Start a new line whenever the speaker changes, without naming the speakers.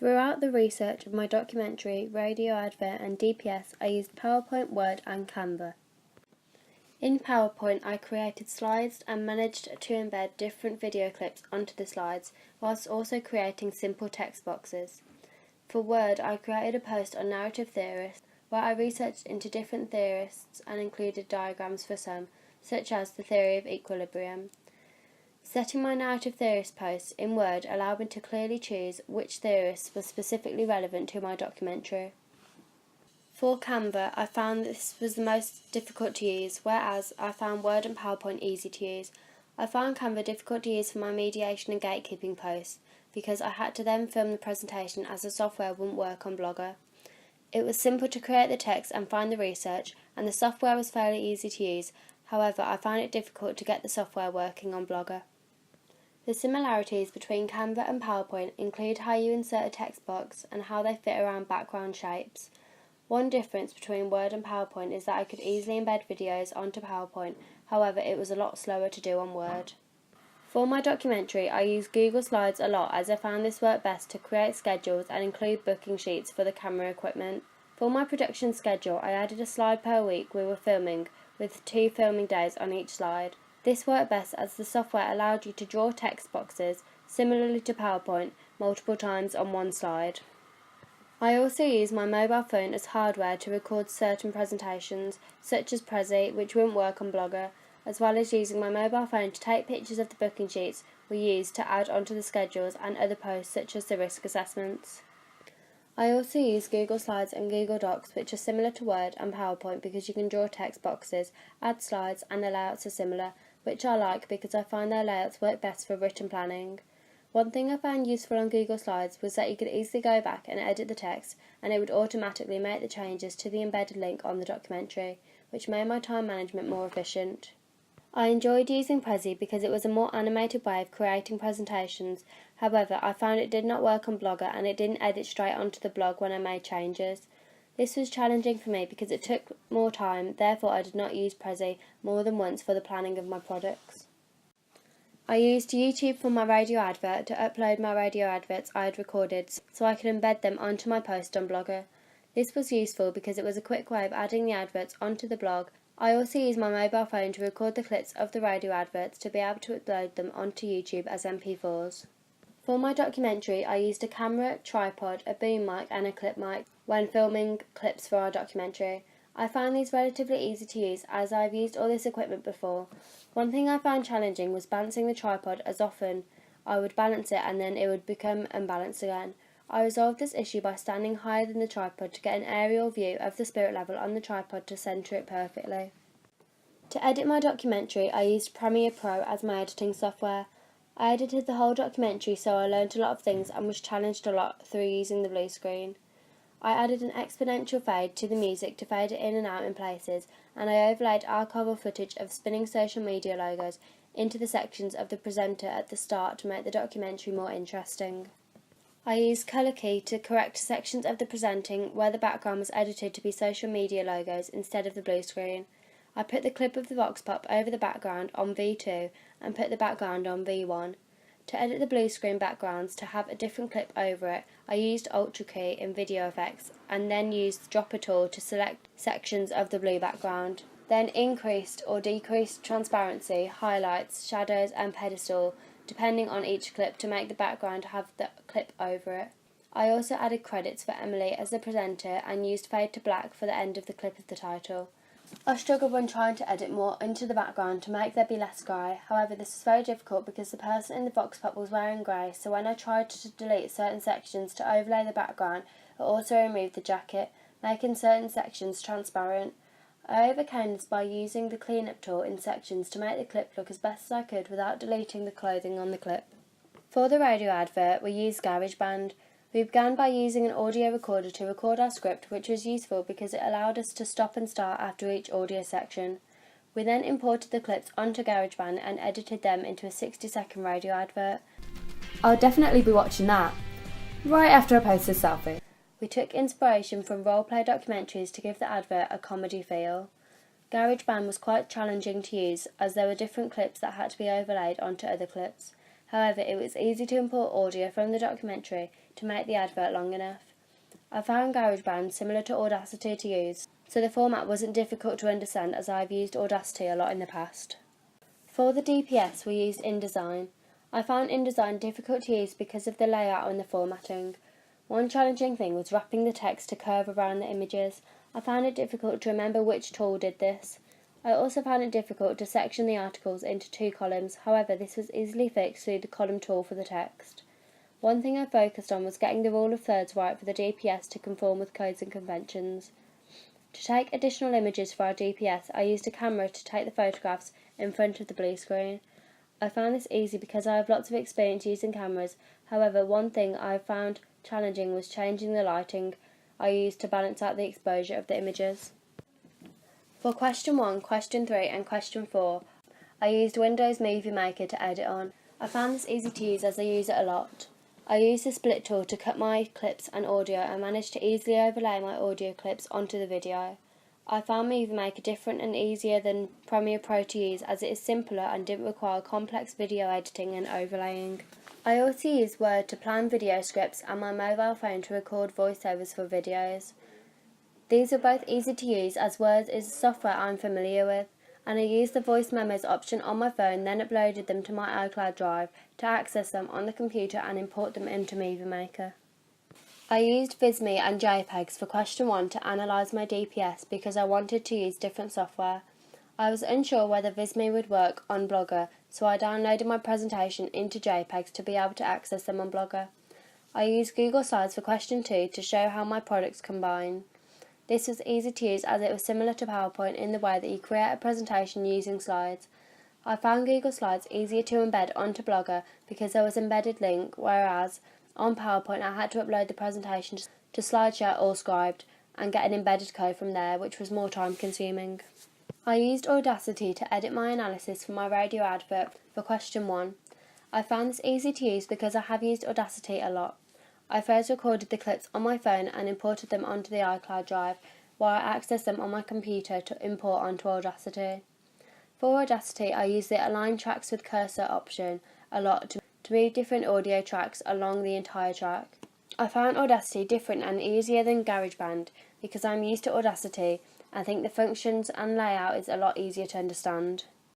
Throughout the research of my documentary, radio advert and DPS, I used PowerPoint, Word and Canva. In PowerPoint, I created slides and managed to embed different video clips onto the slides, whilst also creating simple text boxes. For Word, I created a post on narrative theorists, where I researched into different theorists and included diagrams for some, such as the theory of equilibrium. Setting my narrative theorist posts in Word allowed me to clearly choose which theorists were specifically relevant to my documentary. For Canva, I found this was the most difficult to use, whereas I found Word and PowerPoint easy to use. I found Canva difficult to use for my mediation and gatekeeping posts, because I had to then film the presentation as the software wouldn't work on Blogger. It was simple to create the text and find the research, and the software was fairly easy to use. However, I found it difficult to get the software working on Blogger. The similarities between Canva and PowerPoint include how you insert a text box and how they fit around background shapes. One difference between Word and PowerPoint is that I could easily embed videos onto PowerPoint, however it was a lot slower to do on Word. For my documentary, I used Google Slides a lot as I found this worked best to create schedules and include booking sheets for the camera equipment. For my production schedule, I added a slide per week we were filming, with 2 filming days on each slide. This worked best as the software allowed you to draw text boxes, similarly to PowerPoint, multiple times on one slide. I also used my mobile phone as hardware to record certain presentations, such as Prezi, which wouldn't work on Blogger, as well as using my mobile phone to take pictures of the booking sheets we used to add onto the schedules and other posts such as the risk assessments. I also use Google Slides and Google Docs, which are similar to Word and PowerPoint because you can draw text boxes, add slides and the layouts are similar, which I like because I find their layouts work best for written planning. One thing I found useful on Google Slides was that you could easily go back and edit the text and it would automatically make the changes to the embedded link on the documentary, which made my time management more efficient. I enjoyed using Prezi because it was a more animated way of creating presentations. However, I found it did not work on Blogger and it didn't edit straight onto the blog when I made changes. This was challenging for me because it took more time, therefore I did not use Prezi more than once for the planning of my products. I used YouTube for my radio advert to upload my radio adverts I had recorded so I could embed them onto my post on Blogger. This was useful because it was a quick way of adding the adverts onto the blog. I also used my mobile phone to record the clips of the radio adverts to be able to upload them onto YouTube as MP4s. For my documentary, I used a camera, tripod, a boom mic and a clip mic when filming clips for our documentary. I found these relatively easy to use as I've used all this equipment before. One thing I found challenging was balancing the tripod, as often I would balance it and then it would become unbalanced again. I resolved this issue by standing higher than the tripod to get an aerial view of the spirit level on the tripod to centre it perfectly. To edit my documentary, I used Premiere Pro as my editing software. I edited the whole documentary so I learned a lot of things and was challenged a lot through using the blue screen. I added an exponential fade to the music to fade it in and out in places, and I overlaid archival footage of spinning social media logos into the sections of the presenter at the start to make the documentary more interesting. I used Colour Key to correct sections of the presenting where the background was edited to be social media logos instead of the blue screen. I put the clip of the vox pop over the background on V2 and put the background on V1. To edit the blue screen backgrounds to have a different clip over it, I used Ultra Key in Video Effects and then used the Dropper tool to select sections of the blue background. Then increased or decreased transparency, highlights, shadows and pedestal depending on each clip to make the background have the clip over it. I also added credits for Emily as the presenter and used fade to black for the end of the clip of the title. I struggled when trying to edit more into the background to make there be less grey. However, this was very difficult because the person in the vox pop was wearing grey, so when I tried to delete certain sections to overlay the background, it also removed the jacket, making certain sections transparent. I overcame this by using the cleanup tool in sections to make the clip look as best as I could without deleting the clothing on the clip. For the radio advert, we used GarageBand. We began by using an audio recorder to record our script, which was useful because it allowed us to stop and start after each audio section. We then imported the clips onto GarageBand and edited them into a 60-second radio advert. I'll definitely be watching that, right after I post this selfie. We took inspiration from roleplay documentaries to give the advert a comedy feel. GarageBand was quite challenging to use as there were different clips that had to be overlaid onto other clips. However, it was easy to import audio from the documentary to make the advert long enough. I found GarageBand similar to Audacity to use, so the format wasn't difficult to understand as I've used Audacity a lot in the past. For the DPS, we used InDesign. I found InDesign difficult to use because of the layout and the formatting. One challenging thing was wrapping the text to curve around the images. I found it difficult to remember which tool did this. I also found it difficult to section the articles into 2 columns, however this was easily fixed through the column tool for the text. One thing I focused on was getting the rule of thirds right for the DPS to conform with codes and conventions. To take additional images for our DPS, I used a camera to take the photographs in front of the blue screen. I found this easy because I have lots of experience using cameras. However, one thing I found challenging was changing the lighting I used to balance out the exposure of the images. For question 1, question 3 and question 4, I used Windows Movie Maker to edit on. I found this easy to use as I use it a lot. I used the split tool to cut my clips and audio and managed to easily overlay my audio clips onto the video. I found Movie Maker different and easier than Premiere Pro to use as it is simpler and didn't require complex video editing and overlaying. I also used Word to plan video scripts and my mobile phone to record voiceovers for videos. These are both easy to use as Word is a software I'm familiar with, and I used the voice memos option on my phone, then uploaded them to my iCloud drive to access them on the computer and import them into Movie Maker. I used Visme and JPEGs for question 1 to analyse my DPS because I wanted to use different software. I was unsure whether Visme would work on Blogger, so I downloaded my presentation into JPEGs to be able to access them on Blogger. I used Google Slides for question 2 to show how my products combine. This was easy to use as it was similar to PowerPoint in the way that you create a presentation using slides. I found Google Slides easier to embed onto Blogger because there was an embedded link, whereas on PowerPoint I had to upload the presentation to SlideShare or Scribed and get an embedded code from there, which was more time consuming. I used Audacity to edit my analysis for my radio advert for question 1. I found this easy to use because I have used Audacity a lot. I first recorded the clips on my phone and imported them onto the iCloud drive, while I accessed them on my computer to import onto Audacity. For Audacity, I use the Align Tracks with Cursor option a lot to move different audio tracks along the entire track. I found Audacity different and easier than GarageBand because I'm used to Audacity and think the functions and layout is a lot easier to understand.